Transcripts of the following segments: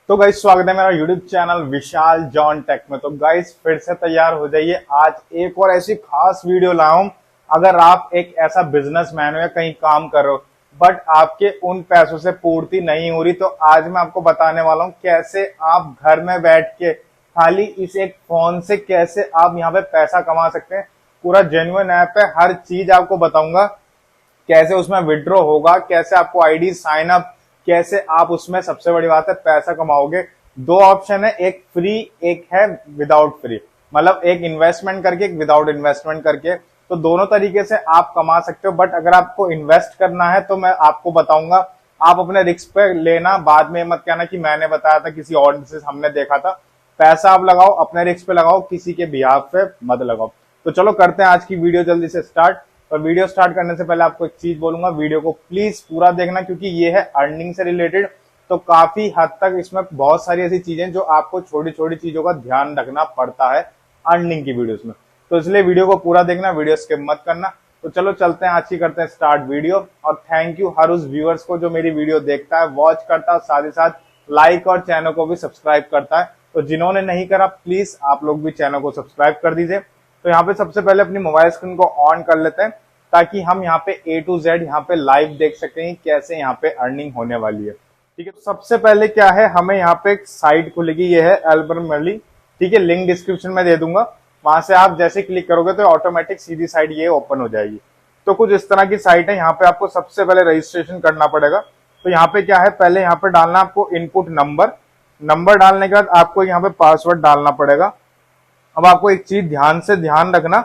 तो गाइस स्वागत है मेरा यूट्यूब चैनल विशाल जॉन टेक में। तो गाइस फिर से तैयार हो जाइए, आज एक और ऐसी खास वीडियो लाया हूं। अगर आप एक ऐसा बिजनेसमैन हो या कहीं काम कर रहे हो बट आपके उन पैसों से पूर्ति नहीं हो रही, तो आज मैं आपको बताने वाला हूं कैसे आप घर में बैठ के खाली इस एक फोन से कैसे आप यहाँ पे पैसा कमा सकते हैं। पूरा जेन्युइन ऐप है, हर चीज आपको बताऊंगा, कैसे उसमें विड्रॉ होगा, कैसे आपको आईडी साइन अप, कैसे आप उसमें सबसे बड़ी बात है पैसा कमाओगे। दो ऑप्शन है, एक फ्री एक है विदाउट फ्री, मतलब एक इन्वेस्टमेंट करके एक विदाउट इन्वेस्टमेंट करके। तो दोनों तरीके से आप कमा सकते हो, बट अगर आपको इन्वेस्ट करना है तो मैं आपको बताऊंगा आप अपने रिस्क पे लेना, बाद में मत कहना कि मैंने बताया था, किसी और से हमने देखा था। पैसा आप लगाओ, अपने रिस्क पे लगाओ, किसी के बिहाफ पे मत लगाओ। तो चलो करते हैं आज की वीडियो जल्दी से स्टार्ट। और वीडियो स्टार्ट करने से पहले आपको एक चीज बोलूंगा, वीडियो को प्लीज पूरा देखना, क्योंकि ये है अर्निंग से रिलेटेड। तो काफी हद तक इसमें बहुत सारी ऐसी चीजें जो आपको छोटी छोटी चीजों का ध्यान रखना पड़ता है अर्निंग की वीडियोस में। तो इसलिए वीडियो को पूरा देखना, वीडियो स्किप मत करना। तो चलो चलते हैं, आज की करते हैं स्टार्ट वीडियो। और थैंक यू हर उस व्यूअर्स को जो मेरी वीडियो देखता है, वॉच करता है, साथ ही साथ लाइक और चैनल को भी सब्सक्राइब करता है। तो जिन्होंने नहीं करा प्लीज आप लोग भी चैनल को सब्सक्राइब कर दीजिए। तो यहाँ पे सबसे पहले अपनी मोबाइल स्क्रीन को ऑन कर लेते हैं, ताकि हम यहाँ पे A to Z यहाँ पे लाइव देख सकते हैं कैसे यहाँ पे अर्निंग होने वाली है। ठीक है, तो सबसे पहले क्या है, हमें यहाँ पे एक साइट खुलेगी, ये है एल्बरमली। ठीक है, लिंक डिस्क्रिप्शन में दे दूंगा, वहां से आप जैसे क्लिक करोगे तो ऑटोमेटिक सीधी साइट ये ओपन हो जाएगी। तो कुछ इस तरह की साइट है। यहाँ पे आपको सबसे पहले रजिस्ट्रेशन करना पड़ेगा। तो यहाँ पे क्या है, पहले यहाँ पे डालना आपको इनपुट नंबर डालने के बाद आपको यहाँ पे पासवर्ड डालना पड़ेगा। अब आपको एक चीज ध्यान रखना,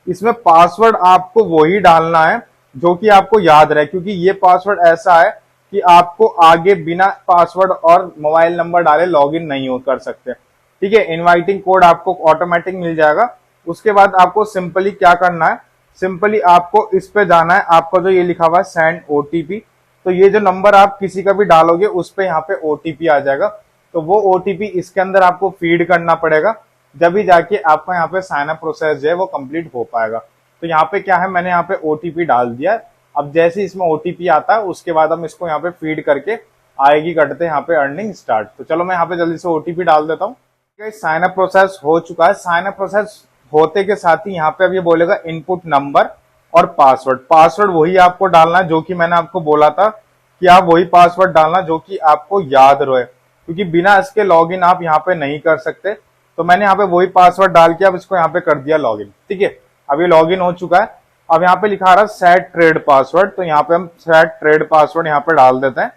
इसमें पासवर्ड आपको वही डालना है जो कि आपको याद रहे, क्योंकि ये पासवर्ड ऐसा है कि आपको आगे बिना पासवर्ड और मोबाइल नंबर डाले लॉगिन नहीं हो कर सकते। ठीक है, इनवाइटिंग कोड आपको ऑटोमेटिक मिल जाएगा। उसके बाद आपको सिंपली क्या करना है, सिंपली आपको इस पे जाना है, आपका जो ये लिखा हुआ है सेंड ओटीपी। तो ये जो नंबर आप किसी का भी डालोगे उस पे यहाँ पे ओटीपी आ जाएगा। तो वो ओटीपी इसके अंदर आपको फीड करना पड़ेगा, जब भी जाके आपका यहाँ पे साइन अप प्रोसेस जो है वो कंप्लीट हो पाएगा। तो यहाँ पे क्या है, मैंने यहाँ पे ओटीपी डाल दिया है। अब जैसे इसमें ओटीपी आता है उसके बाद हम इसको यहाँ पे फीड करके आएगी, करते हैं यहाँ पे अर्निंग स्टार्ट। तो चलो मैं यहाँ पे जल्दी से ओटीपी डाल देता हूँ। साइन अप प्रोसेस हो चुका है। साइन अप प्रोसेस होते के साथ ही यहाँ पे अब ये बोलेगा इनपुट नंबर और पासवर्ड वही आपको डालना है जो कि मैंने आपको बोला था कि आप वही पासवर्ड डालना जो कि आपको याद रहे, क्योंकि बिना इसके लॉगिन आप यहाँ पे नहीं कर सकते। तो मैंने यहाँ पे वही पासवर्ड डाल के अब इसको यहाँ पे कर दिया लॉगिन। ठीक है, अब ये लॉगिन हो चुका है। अब यहाँ पे लिखा रहा सेट ट्रेड पासवर्ड, तो यहाँ पे हम सेट ट्रेड पासवर्ड यहाँ पे डाल देते हैं।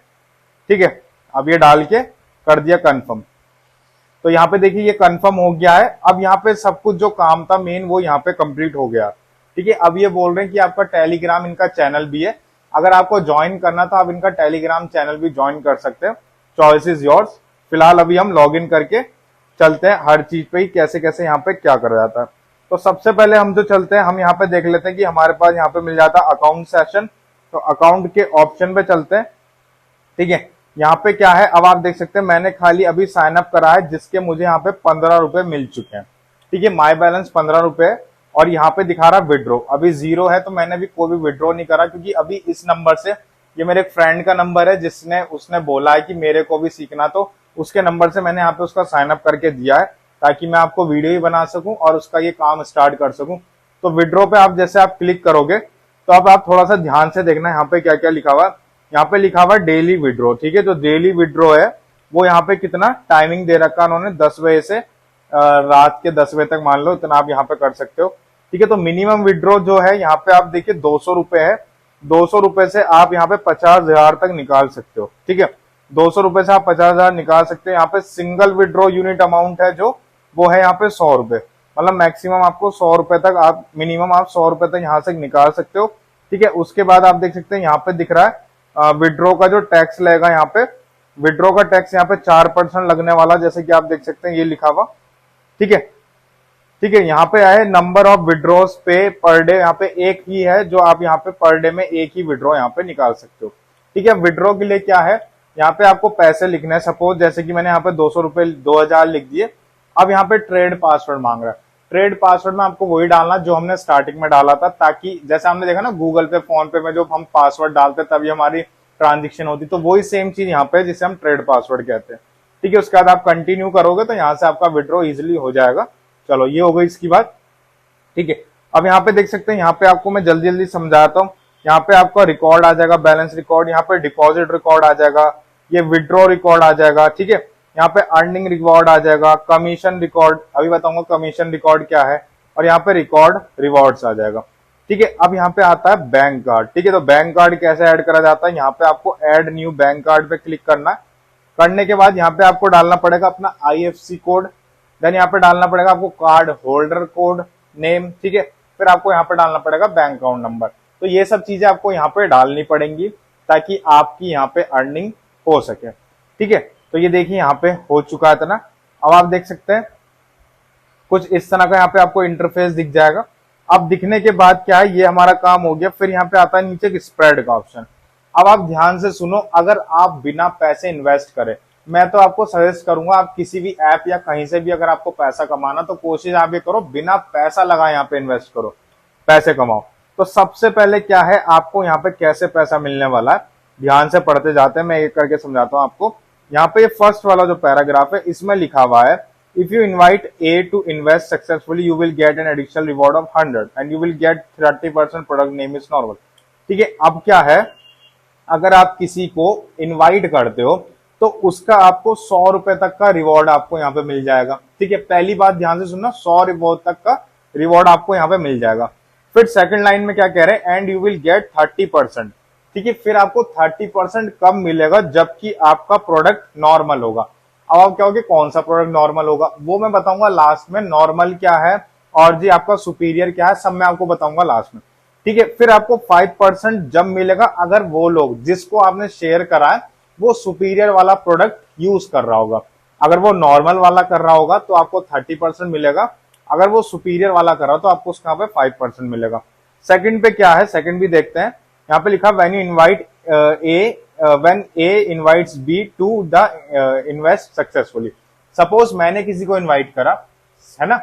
ठीक है, अब ये डाल के कर दिया कंफर्म। तो यहाँ पे देखिए ये कंफर्म हो गया है। अब यहाँ पे सब कुछ जो काम था मेन वो यहाँ पे कंप्लीट हो गया। ठीक है, अब ये बोल रहे हैं कि आपका टेलीग्राम इनका चैनल भी है, अगर आपको ज्वाइन करना तो आप इनका टेलीग्राम चैनल भी ज्वाइन कर सकते हैं, चॉइस इज योर्स। फिलहाल अभी हम लॉग इन करके चलते हैं हर चीज पे ही कैसे कैसे यहाँ पे क्या कर जाता है। तो सबसे पहले हम जो चलते हैं, हम यहाँ पे देख लेते हैं कि हमारे पास यहाँ पे मिल जाता है अकाउंट सेशन। तो अकाउंट के ऑप्शन पे चलते हैं। ठीक है, यहाँ पे क्या है, अब आप देख सकते हैं मैंने खाली अभी साइन अप करा है, जिसके मुझे यहाँ पे 15 रुपए मिल चुके हैं। ठीक है, माई बैलेंस 15 रुपए है। और यहाँ पे दिखा रहा विड्रॉ अभी 0 है, तो मैंने भी कोई भी विड्रॉ नहीं करा, क्योंकि अभी इस नंबर से, ये मेरे फ्रेंड का नंबर है जिसने उसने बोला है कि मेरे को भी सीखना, तो उसके नंबर से मैंने यहाँ पे उसका साइन अप करके दिया है, ताकि मैं आपको वीडियो ही बना सकूं और उसका ये काम स्टार्ट कर सकूं। तो विड्रॉ पे आप जैसे आप क्लिक करोगे तो अब आप थोड़ा सा ध्यान से देखना यहाँ पे क्या क्या लिखा हुआ है। यहाँ पे लिखा हुआ है डेली विड्रॉ। ठीक है, जो डेली विड्रॉ है वो यहाँ पे कितना टाइमिंग दे रखा है उन्होंने, 10 बजे से रात के 10 बजे तक, मान लो इतना आप यहाँ पे कर सकते हो। ठीक है, तो मिनिमम विड्रॉ जो है यहाँ पे आप देखिए 200 रुपए है। 200 रुपए से आप यहाँ पे 50,000 तक निकाल सकते हो। ठीक है, 200 रुपए से आप 50,000 निकाल सकते हो। यहाँ पे सिंगल विड्रॉ यूनिट अमाउंट है जो वो है यहाँ पे 100 रुपए, मतलब मैक्सिमम आपको 100 रुपए तक, आप मिनिमम आप 100 रुपए तक यहाँ से निकाल सकते हो। ठीक है, उसके बाद आप देख सकते हैं यहाँ पे दिख रहा है विड्रॉ का जो टैक्स लगेगा, यहाँ पे विड्रॉ का टैक्स यहाँ पे 4% लगने वाला, जैसे कि आप देख सकते हैं ये लिखा हुआ। ठीक है, ठीक है, यहाँ पे आए नंबर ऑफ विड्रॉज पे पर डे, यहाँ पे एक ही है जो आप यहाँ पे पर डे में एक ही विड्रॉ यहाँ पे निकाल सकते हो। ठीक है, विड्रॉ के लिए क्या है, यहाँ पे आपको पैसे लिखने हैं। सपोज जैसे कि मैंने यहाँ पे 200 रुपए 2000 लिख दिए। अब यहाँ पे ट्रेड पासवर्ड मांग रहा है। ट्रेड पासवर्ड में आपको वही डालना जो हमने स्टार्टिंग में डाला था, ताकि जैसे हमने देखा ना गूगल पे, फोन पे में जो हम पासवर्ड डालते तभी हमारी ट्रांजेक्शन होती, तो वही सेम चीज यहाँ पे जिसे हम ट्रेड पासवर्ड कहते हैं। ठीक है। उसके बाद आप कंटिन्यू करोगे तो यहाँ से आपका विड्रॉ इजिली हो जाएगा। चलो ये हो गई इसकी बात, ठीक है। अब यहाँ पे देख सकते हैं, यहाँ पे आपको मैं जल्दी जल्दी समझाता हूँ। यहाँ पे आपका रिकॉर्ड आ जाएगा, बैलेंस रिकॉर्ड, यहाँ पे डिपॉजिट रिकॉर्ड आ जाएगा, ये विड्रॉ रिकॉर्ड आ जाएगा, ठीक है। यहाँ पे अर्निंग रिकॉर्ड आ जाएगा, कमीशन रिकॉर्ड, अभी बताऊंगा कमीशन रिकॉर्ड क्या है, और यहाँ पे रिकॉर्ड रिवॉर्ड्स आ जाएगा, ठीक है। अब यहाँ पे आता है बैंक कार्ड, ठीक है। तो बैंक कार्ड कैसे ऐड करा जाता है, यहाँ पे आपको ऐड न्यू बैंक कार्ड पे क्लिक करना है। करने के बाद यहाँ पे आपको डालना पड़ेगा अपना IFSC कोड, देन यहाँ पे डालना पड़ेगा आपको कार्ड होल्डर कोड नेम, ठीक है। फिर आपको यहाँ पे डालना पड़ेगा बैंक अकाउंट नंबर। तो ये सब चीजें आपको यहाँ पे डालनी पड़ेंगी ताकि आपकी यहाँ पे अर्निंग हो सके, ठीक है। तो ये देखिए यहाँ पे हो चुका है इतना। अब आप देख सकते हैं कुछ इस तरह का यहाँ पे आपको इंटरफेस दिख जाएगा। अब दिखने के बाद क्या है, ये हमारा काम हो गया। फिर यहाँ पे आता है नीचे स्प्रेड का ऑप्शन। अब आप ध्यान से सुनो, अगर आप बिना पैसे इन्वेस्ट करें, मैं तो आपको सजेस्ट करूंगा आप किसी भी ऐप या कहीं से भी अगर आपको पैसा कमाना तो कोशिश आप ये करो बिना पैसा लगाए यहाँ पे इन्वेस्ट करो, पैसे कमाओ। तो सबसे पहले क्या है, आपको यहाँ पे कैसे पैसा मिलने वाला है, ध्यान से पढ़ते जाते हैं, मैं एक करके समझाता हूँ आपको। यहाँ पे ये फर्स्ट वाला जो पैराग्राफ है इसमें लिखा हुआ है, if you invite A to invest successfully you will get an additional reward of 100 and you will get 30% product name is normal, ठीक है। अब क्या है, अगर आप किसी को इनवाइट करते हो तो उसका आपको 100 रुपए तक का रिवॉर्ड आपको यहाँ पे मिल जाएगा, ठीक है। पहली बात ध्यान से सुनना, 100 रिवॉर्ड तक का रिवॉर्ड आपको यहाँ पे मिल जाएगा। फिर सेकंड लाइन में क्या कह रहे हैं, एंड यू विल गेट 30%, ठीक है। फिर आपको 30% कब मिलेगा, जबकि आपका प्रोडक्ट नॉर्मल होगा। अब आप क्या होगे, कौन सा प्रोडक्ट नॉर्मल होगा वो मैं बताऊंगा लास्ट में, नॉर्मल क्या है और जी आपका सुपीरियर क्या है सब मैं आपको बताऊंगा लास्ट में, ठीक है। फिर आपको 5% जब मिलेगा अगर वो लोग जिसको आपने शेयर करा है वो सुपीरियर वाला प्रोडक्ट यूज कर रहा होगा। अगर वो नॉर्मल वाला कर रहा होगा तो आपको 30% मिलेगा, अगर वो सुपीरियर वाला कर रहा हो तो आपको उसका पे 5% मिलेगा। सेकंड पे क्या है, सेकंड भी देखते हैं। यहाँ पे लिखा when you invite when A invites B to the invest successfully. Suppose मैंने किसी को इनवाइट करा है ना,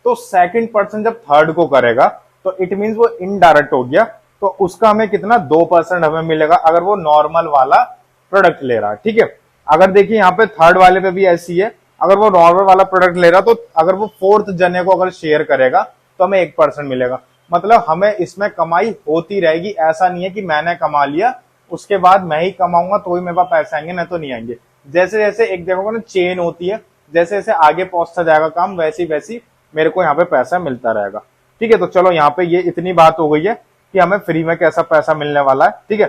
तो सेकंड पर्सन जब थर्ड को करेगा तो इट मींस वो इनडायरेक्ट हो गया, तो उसका हमें कितना 2% हमें मिलेगा अगर वो नॉर्मल वाला प्रोडक्ट ले रहा है, ठीक है। अगर देखिए यहाँ पे थर्ड वाले पे भी ऐसी है, अगर वो नॉर्मल वाला प्रोडक्ट ले रहा तो अगर वो फोर्थ जने को अगर शेयर करेगा तो हमें 1% मिलेगा। मतलब हमें इसमें कमाई होती रहेगी, ऐसा नहीं है कि मैंने कमा लिया उसके बाद मैं ही कमाऊंगा तो ही मेरे पास पैसे आएंगे, नहीं तो नहीं आएंगे। जैसे जैसे एक देखोगे ना चेन होती है, जैसे जैसे आगे पहुंचता जाएगा काम वैसी वैसी मेरे को यहाँ पे पैसा मिलता रहेगा, ठीक है। तो चलो यहाँ पे ये इतनी बात हो गई है कि हमें फ्री में कैसा पैसा मिलने वाला है, ठीक है।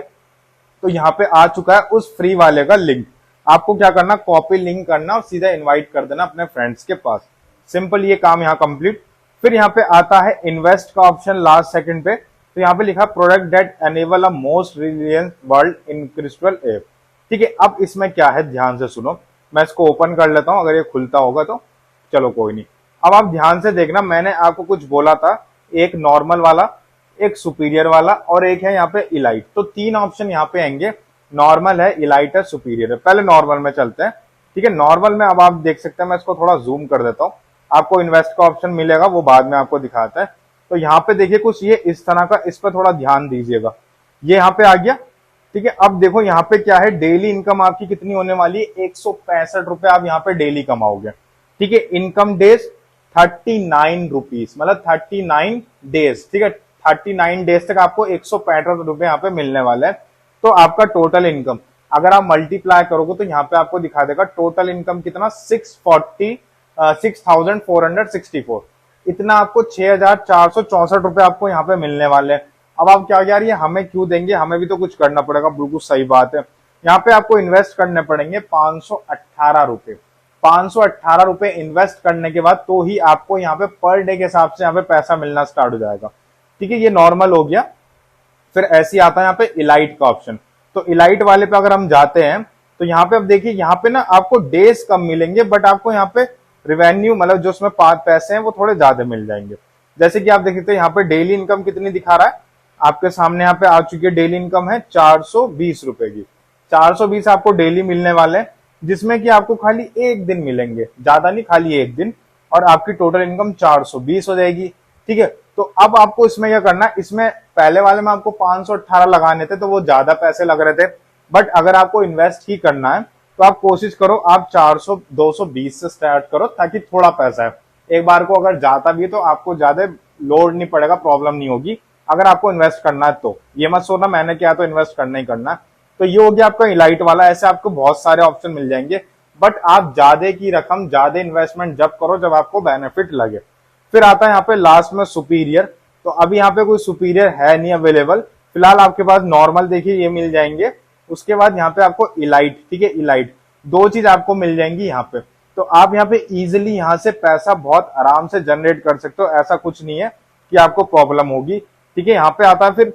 तो यहाँ पे आ चुका है उस फ्री वाले का लिंक। आपको क्या करना, कॉपी लिंक करना और सीधा इनवाइट कर देना अपने फ्रेंड्स के पास। सिंपल ये काम यहाँ कंप्लीट। फिर यहाँ पे आता है इन्वेस्ट का ऑप्शन लास्ट सेकंड पे। तो यहाँ पे लिखा product that enable a most reliance world in crystal app, ठीक है। अब इसमें क्या है ध्यान से सुनो, मैं इसको ओपन कर लेता हूं अगर ये खुलता होगा तो, चलो कोई नहीं। अब आप ध्यान से देखना, मैंने आपको कुछ बोला था, एक नॉर्मल वाला, एक सुपीरियर वाला और एक है यहाँ पे इलाइट। तो 3 ऑप्शन यहाँ पे आएंगे, नॉर्मल है, इलाइट है, सुपीरियर है। पहले नॉर्मल में चलते हैं, ठीक है। नॉर्मल में अब आप देख सकते हैं, मैं इसको थोड़ा जूम कर देता हूँ, आपको इन्वेस्ट का ऑप्शन मिलेगा वो बाद में आपको दिखाता है। तो यहाँ पे देखिए कुछ ये इस तरह का, इस पर थोड़ा ध्यान दीजिएगा, ये यहाँ पे आ गया, ठीक है। अब देखो यहाँ पे क्या है, डेली इनकम आपकी कितनी होने वाली है, 165 रुपए आप यहाँ पे डेली कमाओगे, ठीक है। इनकम डेज 39 रुपीज, मतलब 39 डेज, ठीक है। 39 डेज तक आपको 165 रुपए यहाँ पे मिलने वाले हैं। तो आपका टोटल इनकम अगर आप मल्टीप्लाई करोगे तो यहाँ पे आपको दिखा देगा टोटल इनकम कितना, 6464, इतना आपको 6464 रुपए आपको यहाँ पे मिलने वाले हैं। अब आप क्या यार ये हमें क्यों देंगे, हमें भी तो कुछ करना पड़ेगा, बिल्कुल सही बात है। यहाँ पे आपको इन्वेस्ट करने पड़ेंगे 518 रुपए। 518 रुपए इन्वेस्ट करने के बाद तो ही आपको यहाँ पे पर डे के हिसाब से यहाँ पे पैसा मिलना स्टार्ट हो जाएगा, ठीक है। ये नॉर्मल हो गया। फिर ऐसे आता है यहाँ पे इलाइट का ऑप्शन। तो इलाइट वाले पे अगर हम जाते हैं तो यहाँ पे अब देखिए, यहाँ पे ना आपको डेज कम मिलेंगे बट आपको यहाँ पे रेवेन्यू मतलब जो उसमें पैसे हैं वो थोड़े ज्यादा मिल जाएंगे। जैसे कि आप देख सकते हैं यहाँ पे डेली इनकम कितनी दिखा रहा है आपके सामने, यहाँ पे आ चुकी है डेली इनकम है 420 रुपए की। 420 आपको डेली मिलने वाले हैं, जिसमें कि आपको खाली एक दिन मिलेंगे, ज्यादा नहीं, खाली एक दिन, और आपकी टोटल इनकम 420 हो जाएगी, ठीक है। तो अब आपको इसमें क्या करना है, इसमें पहले वाले में आपको 518 लगाने थे तो वो ज्यादा पैसे लग रहे थे, बट अगर आपको इन्वेस्ट ही करना है तो आप कोशिश करो आप 400 220 से स्टार्ट करो, ताकि थोड़ा पैसा है, एक बार को अगर जाता भी है तो आपको ज्यादा लोड नहीं पड़ेगा, प्रॉब्लम नहीं होगी अगर आपको इन्वेस्ट करना है। तो ये मत सोचना मैंने क्या तो इन्वेस्ट करना ही करना। तो ये हो गया आपका इलाइट वाला। ऐसे आपको बहुत सारे ऑप्शन मिल जाएंगे, बट आप ज्यादा की रकम ज्यादा इन्वेस्टमेंट जब करो जब आपको बेनिफिट लगे। फिर आता है यहाँ पे लास्ट में सुपीरियर। तो अभी यहाँ पे कोई सुपीरियर है नहीं अवेलेबल फिलहाल, आपके पास नॉर्मल देखिए ये मिल जाएंगे। उसके बाद यहाँ पे आपको इलाइट, ठीक है, इलाइट दो चीज आपको मिल जाएंगी यहाँ पे। तो आप यहाँ पे इजिली यहाँ से पैसा बहुत आराम से जनरेट कर सकते हो, ऐसा कुछ नहीं है कि आपको प्रॉब्लम होगी, ठीक है। यहाँ पे आता है फिर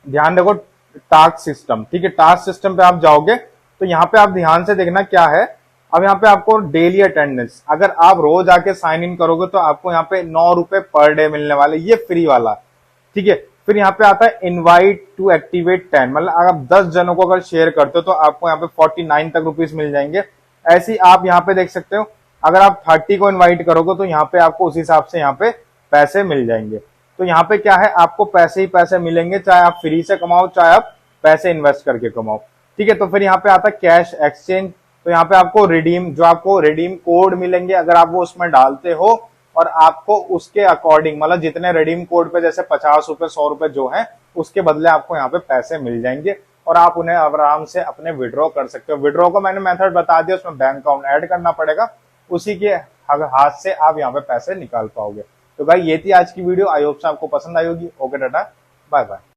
ध्यान देखो टास्क सिस्टम, ठीक है। टास्क सिस्टम पे आप जाओगे तो यहाँ पे आप ध्यान से देखना क्या है। अब यहाँ पे आपको डेली अटेंडेंस, अगर आप रोज आके साइन इन करोगे तो आपको यहाँ पे 9 रुपए पर डे मिलने वाले, ये फ्री वाला, ठीक है। फिर यहाँ पे आता है इनवाइट टू एक्टिवेट 10, मतलब अगर आप 10 जनों को अगर शेयर करते हो तो आपको यहाँ पे 49 तक रुपीज मिल जाएंगे। ऐसे ही आप यहाँ पे देख सकते हो अगर आप 30 को इन्वाइट करोगे तो यहाँ पे आपको उस हिसाब से यहाँ पे पैसे मिल जाएंगे। तो यहाँ पे क्या है, आपको पैसे ही पैसे मिलेंगे, चाहे आप फ्री से कमाओ चाहे आप पैसे इन्वेस्ट करके कमाओ, ठीक है। तो फिर यहाँ पे आता है कैश एक्सचेंज। तो यहाँ पे आपको रिडीम, जो आपको रिडीम कोड मिलेंगे अगर आप वो उसमें डालते हो और आपको उसके अकॉर्डिंग, मतलब जितने रिडीम कोड पे जैसे 50 रुपए 100 रुपए जो है उसके बदले आपको यहाँ पे पैसे मिल जाएंगे और आप उन्हें आराम से अपने विड्रॉ कर सकते हो। विड्रॉ को मैंने मेथड बता दिया, उसमें बैंक अकाउंट ऐड करना पड़ेगा, उसी के हाथ से आप यहाँ पे पैसे निकाल पाओगे। तो भाई ये थी आज की वीडियो, आई होप से आपको पसंद आई होगी। Okay tata, bye bye.